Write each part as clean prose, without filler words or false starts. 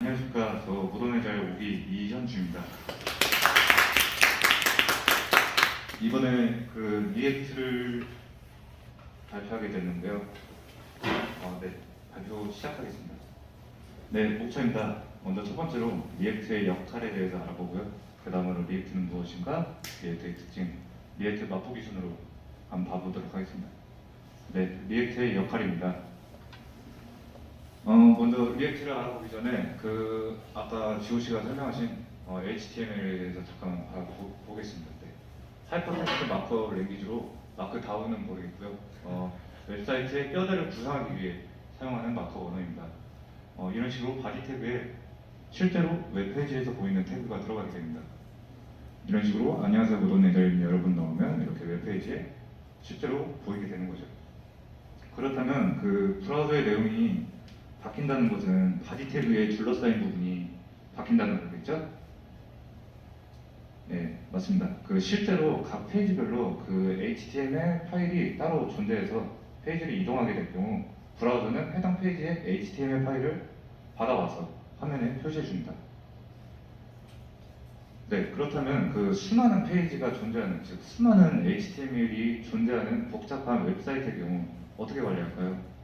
안녕하십니까. 저 무도회 잘 오기 이현주입니다. 이번에 그 리액트를 발표하게 됐는데요. 네, 발표 시작하겠습니다. 네, 목차입니다. 먼저 첫 번째로 리액트의 역할에 대해서 알아보고요. 그 다음으로 리액트는 무엇인가, 리액트의 특징, 리액트 맛보기 순으로 한번 봐보도록 하겠습니다. 네, 리액트의 역할입니다. 먼저 리액트를 알아보기 전에 아까 지호 씨가 설명하신 HTML에 대해서 잠깐 보겠습니다. 네. 하이퍼텍스트 마크업 랭귀지로 마크다운은 모르겠고요. 웹사이트의 뼈대를 구성하기 위해 사용하는 마크업 언어입니다. 이런 식으로 바디 태그에 실제로 웹페이지에서 보이는 태그가 들어가게 됩니다. 이런 식으로 안녕하세요 무도네자님 여러분 넣으면 이렇게 웹페이지에 실제로 보이게 되는 거죠. 그렇다면 그 브라우저의 내용이 바뀐다는 것은 바디 태그에 둘러싸인 부분이 바뀐다는 거겠죠? 네, 맞습니다. 실제로 각 페이지별로 그 HTML 파일이 따로 존재해서 페이지를 이동하게 될 경우 브라우저는 해당 페이지의 HTML 파일을 받아와서 화면에 표시해 줍니다. 네, 그렇다면 그 수많은 페이지가 존재하는, 즉 수많은 HTML이 존재하는 복잡한 웹사이트의 경우 어떻게 관리할까요?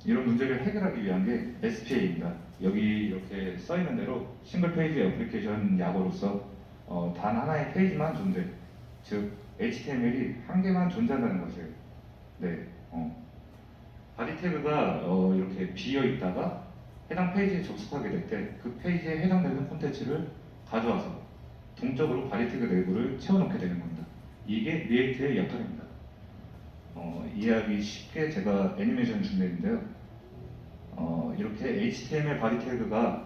이런 문제를 해결하기 위한 게 SPA입니다. 여기 이렇게 써있는 대로 싱글 페이지 애플리케이션 약어로서 단 하나의 페이지만 존재, 즉 HTML이 한 개만 존재한다는 것이에요. 네, 바디 태그가 이렇게 비어 있다가 해당 페이지에 접속하게 될 때 그 페이지에 해당되는 콘텐츠를 가져와서 동적으로 바디 태그 내부를 채워넣게 되는 겁니다. 이게 리액트의 역할입니다. 이해하기 쉽게 제가 애니메이션을 준비했는데요. 이렇게 HTML 바디 태그가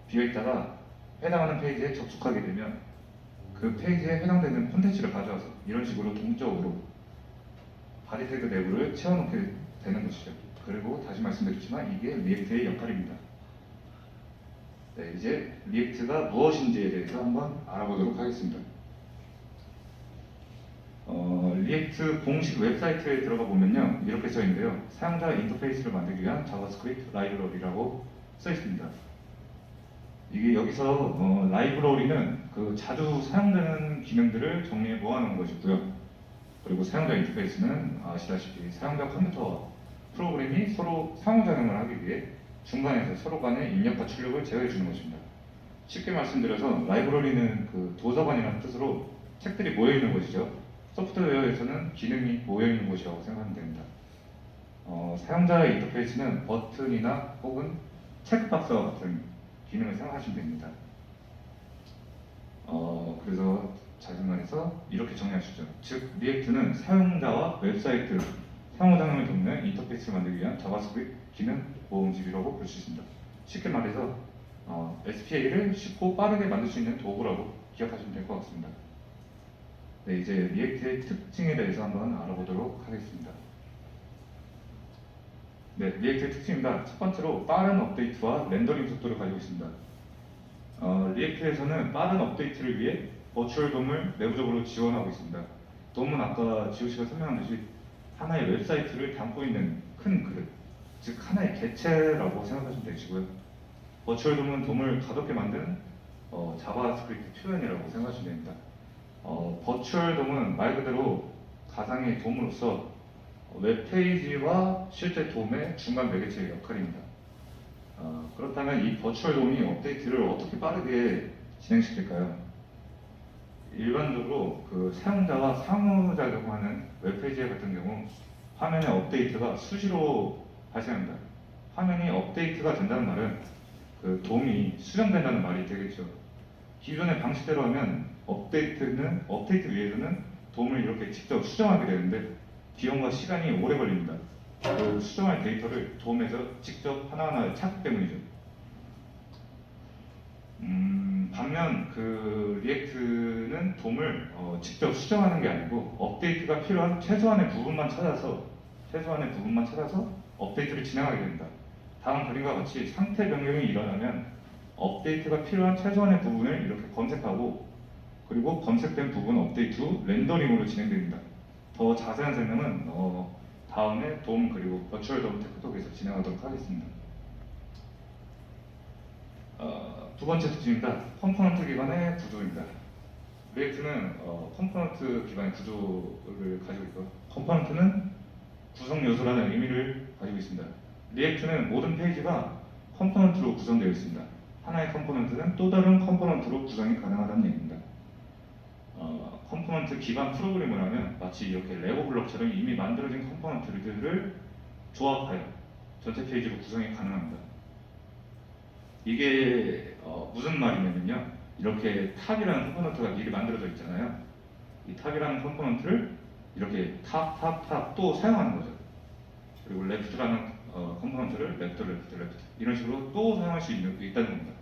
비어있다가 해당하는 페이지에 접속하게 되면 그 페이지에 해당되는 콘텐츠를 가져와서 이런 식으로 동적으로 바디 태그 내부를 채워넣게 되는 것이죠. 그리고 다시 말씀드렸지만 이게 리액트의 역할입니다. 네, 이제 리액트가 무엇인지에 대해서 한번 알아보도록 하겠습니다. 리액트 공식 웹사이트에 들어가 보면요 이렇게 써 있는데요. 사용자 인터페이스를 만들기 위한 자바스크립트 라이브러리라고 써 있습니다. 이게 여기서 라이브러리는 그 자주 사용되는 기능들을 정리해 모아놓은 것이고요. 그리고 사용자 인터페이스는 아시다시피 사용자 컴퓨터와 프로그램이 서로 상호작용을 하기 위해 중간에서 서로 간의 입력과 출력을 제어해 주는 것입니다. 쉽게 말씀드려서 라이브러리는 그 도서관이라는 뜻으로 책들이 모여 있는 곳이죠. 소프트웨어에서는 기능이 모여있는 곳이라고 생각하면 됩니다. 사용자 인터페이스는 버튼이나 혹은 체크박스와 같은 기능을 생각하시면 됩니다. 그래서 자중간에서 이렇게 정리하시죠. 즉, 리액트는 사용자와 웹사이트 상호작용을 돕는 인터페이스를 만들기 위한 자바스크립트 기능 모음집이라고 볼 수 있습니다. 쉽게 말해서 SPA를 쉽고 빠르게 만들 수 있는 도구라고 기억하시면 될 것 같습니다. 네, 이제 리액트의 특징에 대해서 한번 알아보도록 하겠습니다. 네, 리액트의 특징입니다. 첫 번째로 빠른 업데이트와 렌더링 속도를 가지고 있습니다. 리액트에서는 빠른 업데이트를 위해 버추얼 돔을 내부적으로 지원하고 있습니다. 돔은 아까 지호 씨가 설명한 듯이 하나의 웹사이트를 담고 있는 큰 그릇, 즉 하나의 객체라고 생각하시면 되시고요. 버추얼 돔은 돔을 가볍게 만든 자바스크립트 표현이라고 생각하시면 됩니다. 버추얼 돔은 말 그대로 가상의 돔으로서 웹페이지와 실제 돔의 중간 매개체의 역할입니다. 그렇다면 이 버추얼 돔이 업데이트를 어떻게 빠르게 진행시킬까요? 일반적으로 그 사용자와 상호작용하는 웹페이지 같은 경우 화면의 업데이트가 수시로 발생합니다. 화면이 업데이트가 된다는 말은 그 돔이 수정된다는 말이 되겠죠. 기존의 방식대로 하면 업데이트 위에서는 돔을 이렇게 직접 수정하게 되는데 비용과 시간이 오래 걸립니다. 그 수정할 데이터를 돔에서 직접 하나하나 찾기 때문이죠. 반면 그 리액트는 돔을 직접 수정하는 게 아니고 업데이트가 필요한 최소한의 부분만 찾아서 업데이트를 진행하게 됩니다. 다음 그림과 같이 상태 변경이 일어나면 업데이트가 필요한 최소한의 부분을 이렇게 검색하고 그리고 검색된 부분 업데이트 후 렌더링으로 진행됩니다. 더 자세한 설명은 다음에 돔 그리고 버추얼 돔 테크톡에서 진행하도록 하겠습니다. 두 번째 특징입니다. 컴포넌트 기반의 구조입니다. 리액트는 컴포넌트 기반의 구조를 가지고 있고, 컴포넌트는 구성 요소라는 의미를 가지고 있습니다. 리액트는 모든 페이지가 컴포넌트로 구성되어 있습니다. 하나의 컴포넌트는 또 다른 컴포넌트로 구성이 가능하다는 얘기입니다. 컴포넌트 기반 프로그램을 하면 마치 이렇게 레고 블록처럼 이미 만들어진 컴포넌트들을 조합하여 전체 페이지로 구성이 가능합니다. 이게 무슨 말이냐면요, 이렇게 탑이라는 컴포넌트가 미리 만들어져 있잖아요. 이 탑이라는 컴포넌트를 이렇게 탑 또 사용하는 거죠. 그리고 레프트라는 컴포넌트를 레프트 이런 식으로 또 사용할 수 있다는 겁니다.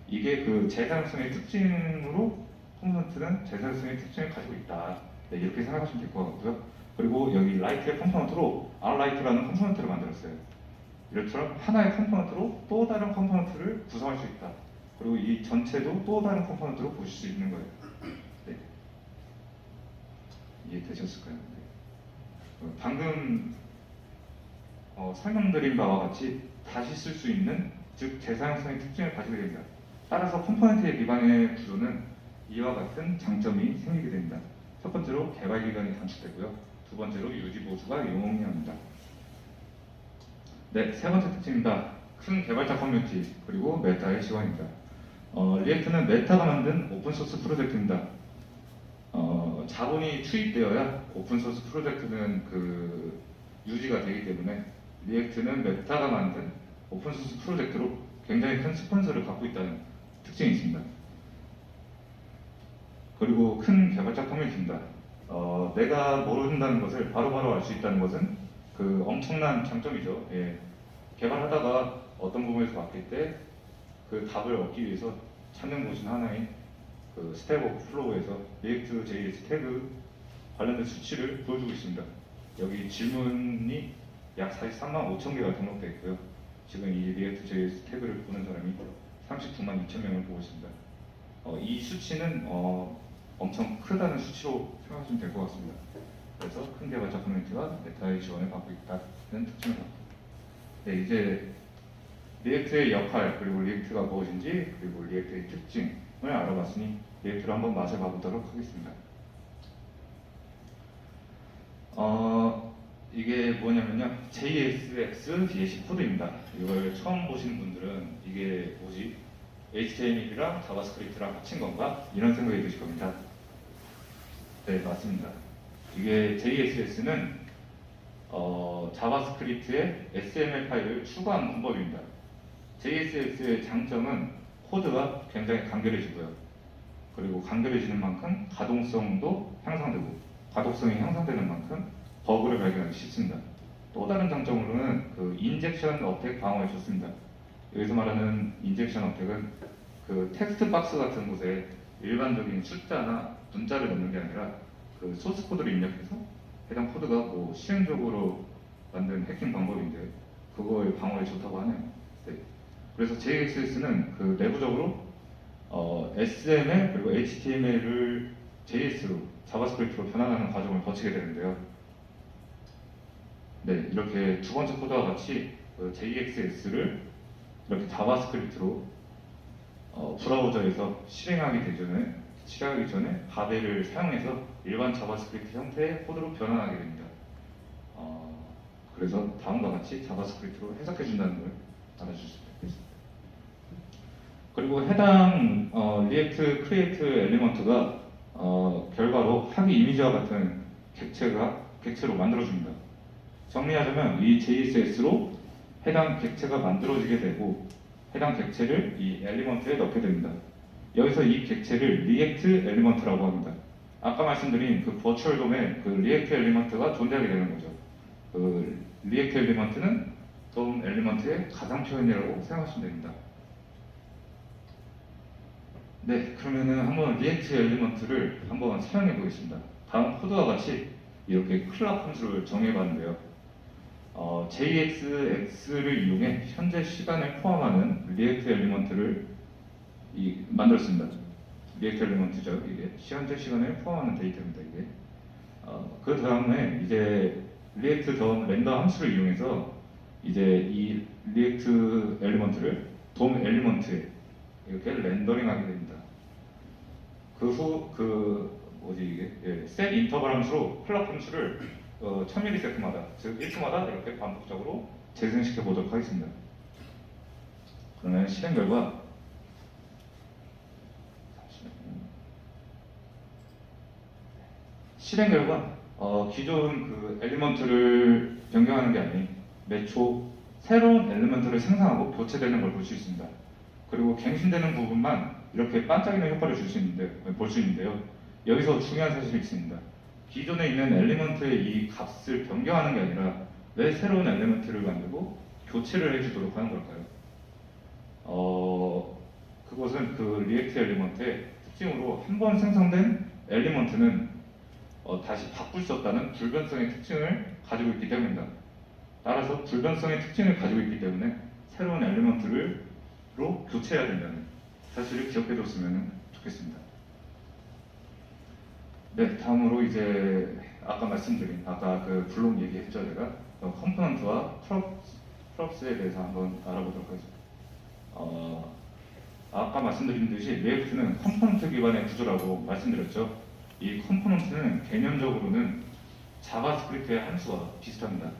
이게 그 재사용성의 특징으로 컴포넌트는 재사용성의 특징을 가지고 있다. 네, 이렇게 생각하시면 될 것 같고요. 그리고 여기 라이트의 컴포넌트로 R라이트라는 컴포넌트를 만들었어요. 이처럼 하나의 컴포넌트로 또 다른 컴포넌트를 구성할 수 있다. 그리고 이 전체도 또 다른 컴포넌트로 보실 수 있는 거예요. 네. 이해되셨을까요? 네. 방금 설명드린 바와 같이 다시 쓸 수 있는, 즉 재사용성의 특징을 가지게 됩니다. 따라서 컴포넌트의 기반의 구조는 이와 같은 장점이 생기게 됩니다. 첫 번째로 개발 기간이 단축되고요. 두 번째로 유지 보수가 용이합니다. 네, 세 번째 특징입니다. 큰 개발자 커뮤니티 그리고 메타의 지원입니다. 리액트는 메타가 만든 오픈소스 프로젝트입니다. 자본이 투입되어야 오픈소스 프로젝트는 유지가 되기 때문에 리액트는 메타가 만든 오픈소스 프로젝트로 굉장히 큰 스폰서를 갖고 있다는 특징이 있습니다. 그리고 큰 개발자 커뮤니티입니다. 내가 모른다는 것을 바로바로 알 수 있다는 것은 엄청난 장점이죠. 예. 개발하다가 어떤 부분에서 막힐 때 그 답을 얻기 위해서 찾는 곳인 하나인 스택 오버플로우에서 리액트 JS 태그 관련된 수치를 보여주고 있습니다. 여기 질문이 약 43만 5천 개가 등록되어 있고요. 지금 이 리액트 JS 태그를 보는 사람이 39만 2천 명을 보고 있습니다. 이 수치는 엄청 크다는 수치로 생각하시면 될 것 같습니다. 그래서 큰 개발자 커뮤니티가 메타의 지원을 받고 있다는 특징을 갖고, 네, 이제 리액트의 역할, 그리고 리액트가 무엇인지, 그리고 리액트의 특징을 알아봤으니 리액트를 한번 맛을 봐보도록 하겠습니다. 이게 뭐냐면요, JSX BAC 코드입니다. 이걸 처음 보시는 분들은 이게 뭐지? HTML이랑 자바스크립트랑 합친 건가? 이런 생각이 드실 겁니다. 네, 맞습니다. 이게 JSX는 자바스크립트에 XML 파일을 추가한 방법입니다. JSX의 장점은 코드가 굉장히 간결해지고요. 그리고 간결해지는 만큼 가동성도 향상되고, 가독성이 향상되는 만큼 버그를 발견하기 쉽습니다. 또 다른 장점으로는 인젝션 어택 방어에 좋습니다. 여기서 말하는 인젝션 어택은 텍스트 박스 같은 곳에 일반적인 숫자나 문자를 넣는 게 아니라 소스 코드를 입력해서 해당 코드가 실행적으로 만든 해킹 방법인데 그거의 방어에 좋다고 하네요. 네. 그래서 JSX는 내부적으로 SML 그리고 HTML을 JS로 자바스크립트로 변환하는 과정을 거치게 되는데요. 네, 이렇게 두 번째 코드와 같이 JSX를 이렇게 자바스크립트로 브라우저에서 실행하기 전에 바벨을 사용해서 일반 자바스크립트 형태의 코드로 변환하게 됩니다. 그래서 다음과 같이 자바스크립트로 해석해준다는 걸 알아주시면 되겠습니다. 그리고 해당 리액트 크리에이트 엘리먼트가 결과로 합의 이미지와 같은 객체로 만들어줍니다. 정리하자면 이 JSX로 해당 객체가 만들어지게 되고 해당 객체를 이 엘리먼트에 넣게 됩니다. 여기서 이 객체를 리액트 엘리먼트라고 합니다. 아까 말씀드린 버추얼 돔에 리액트 엘리먼트가 존재하게 되는 거죠. 리액트 엘리먼트는 돔 엘리먼트의 가상 표현이라고 생각하시면 됩니다. 네, 그러면은 한번 리액트 엘리먼트를 한번 사용해 보겠습니다. 다음 코드와 같이 이렇게 클럽 함수를 정해봤는데요. JSX를 이용해 현재 시간을 포함하는 리액트 엘리먼트를 만들었습니다. 리액트 엘리먼트죠. 이게 현재 시간을 포함하는 데이터입니다. 이게 그 다음에 이제 리액트 덤 렌더 함수를 이용해서 이제 이 리액트 엘리먼트를 돔 엘리먼트에 이렇게 렌더링하게 됩니다. 그 후 셋 인터벌 함수로 클럭 함수를 1000ms마다, 즉 1초마다 이렇게 반복적으로 재생시켜 보도록 하겠습니다. 그러면 실행 결과 기존 그 엘리먼트를 변경하는 게 아닌 매초 새로운 엘리먼트를 생성하고 교체되는 걸 볼 수 있습니다. 그리고 갱신되는 부분만 이렇게 반짝이는 효과를 볼 수 있는데요. 여기서 중요한 사실이 있습니다. 기존에 있는 엘리먼트의 이 값을 변경하는 게 아니라 왜 새로운 엘리먼트를 만들고 교체를 해주도록 하는 걸까요? 그것은 그 리액트 엘리먼트의 특징으로 한 번 생성된 엘리먼트는 다시 바꿀 수 없다는 불변성의 특징을 가지고 있기 때문입니다. 따라서 불변성의 특징을 가지고 있기 때문에 새로운 엘리먼트로 교체해야 된다는 사실을 기억해뒀으면 좋겠습니다. 네, 다음으로 이제 아까 말씀드린 그 블록 얘기했죠 제가 컴포넌트와 프롭스에 대해서 한번 알아보도록 하겠습니다. 아까 말씀드린 듯이 리액트는 컴포넌트 기반의 구조라고 말씀드렸죠. 이 컴포넌트는 개념적으로는 자바스크립트의 함수와 비슷합니다.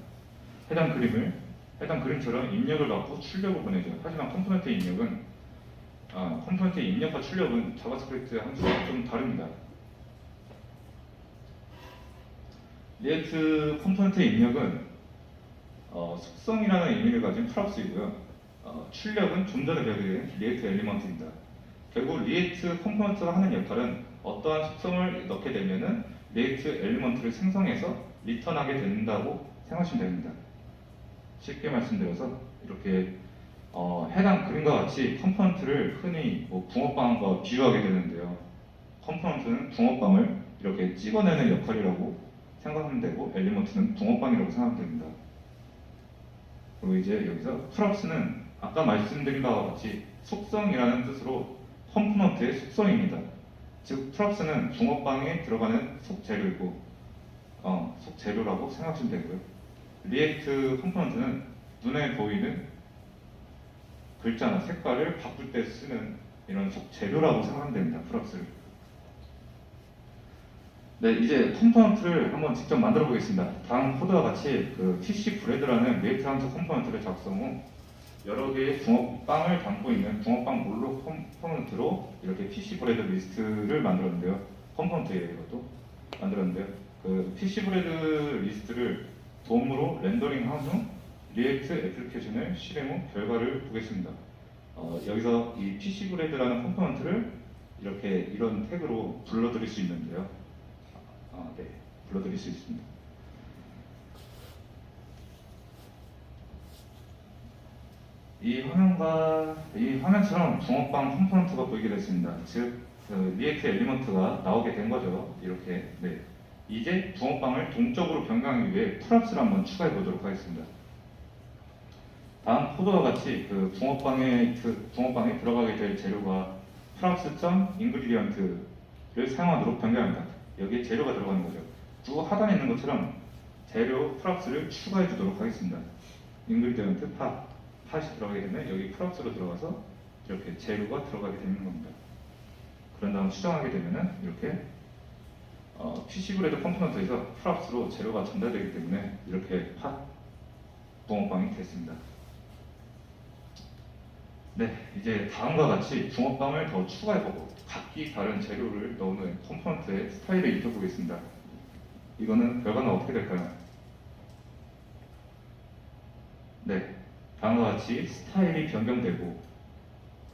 해당 그림처럼 입력을 받고 출력을 보내죠. 하지만 컴포넌트의 입력과 출력은 자바스크립트 함수와 좀 다릅니다. 리액트 컴포넌트의 입력은 속성이라는 의미를 가진 프롭스이고요. 출력은 좀 전에 배운 리액트 엘리먼트입니다. 결국 리액트 컴포넌트가 하는 역할은 어떠한 속성을 넣게 되면은 리액트 엘리먼트를 생성해서 리턴하게 된다고 생각하시면 됩니다. 쉽게 말씀드려서 이렇게 해당 그림과 같이 컴포넌트를 흔히 붕어빵과 비유하게 되는데요. 컴포넌트는 붕어빵을 이렇게 찍어내는 역할이라고 생각하면 되고 엘리먼트는 붕어빵이라고 생각하면 됩니다. 그리고 이제 여기서 프롭스는 아까 말씀드린 바와 같이 속성이라는 뜻으로 컴포넌트의 속성입니다. 즉 프롭스는 붕어빵에 들어가는 속재료이고 속재료라고 생각하시면 되고요. 리액트 컴포넌트는 눈에 보이는 글자나 색깔을 바꿀 때 쓰는 이런 속재료라고 생각하면 됩니다. 프롭스를. 네, 이제 컴포넌트를 한번 직접 만들어 보겠습니다. 다음 코드와 같이 그 PC 브레드라는 리액트 함수 컴포넌트를 작성 후 여러 개의 붕어빵을 담고 있는 붕어빵 몰록 컴포넌트로 이렇게 PC 브레드 리스트를 만들었는데요. 컴포넌트예요, 이것도 만들었는데요. 그 PC 브레드 리스트를 돔으로 렌더링한 후 리액트 애플리케이션을 실행 후 결과를 보겠습니다. 여기서 이 PC 브레드라는 컴포넌트를 이런 태그로 불러드릴 수 있는데요. 네, 불러드릴 수 있습니다. 이 화면처럼 붕어빵 컴포넌트가 보이게 됐습니다. 즉, 리액트 엘리먼트가 나오게 된 거죠. 이렇게. 네. 이제 붕어빵을 동적으로 변경하기 위해 프롭스를 한번 추가해 보도록 하겠습니다. 다음 코드와 같이 그 붕어빵에 들어가게 될 재료가 props.ingredient를 사용하도록 변경합니다. 여기에 재료가 들어가는 거죠. 두 하단에 있는 것처럼 재료 props를 추가해 주도록 하겠습니다. ingredient 팟이 들어가게 되면 여기 props로 들어가서 이렇게 재료가 들어가게 되는 겁니다. 그런 다음 수정하게 되면은 이렇게 PC브레드 컴포넌트에서 props로 재료가 전달되기 때문에 이렇게 붕어빵이 됐습니다. 네, 이제 다음과 같이 붕어빵을 더 추가해보고 각기 다른 재료를 넣는 컴포넌트의 스타일을 입혀보겠습니다. 이거는 결과는 어떻게 될까요? 네, 다음과 같이 스타일이 변경되고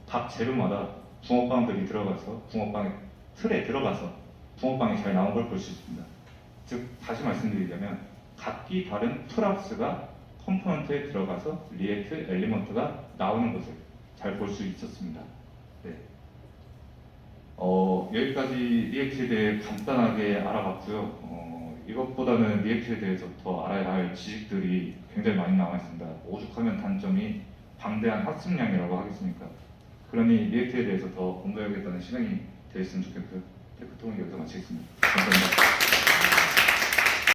각 재료마다 붕어빵들이 들어가서 붕어빵의 틀에 들어가서 붕어빵이 잘 나온 걸 볼 수 있습니다. 즉, 다시 말씀드리자면 각기 다른 프랍스가 컴포넌트에 들어가서 리액트 엘리먼트가 나오는 것을 잘 볼 수 있었습니다. 네. 여기까지 리액트에 대해 간단하게 알아봤고요. 이것보다는 리액트에 대해서 더 알아야 할 지식들이 굉장히 많이 남아있습니다. 오죽하면 단점이 방대한 학습량이라고 하겠습니까? 그러니 리액트에 대해서 더 공부해야겠다는 시간이 되었으면 좋겠고요. 테크톡은 여기서 마치겠습니다. 감사합니다.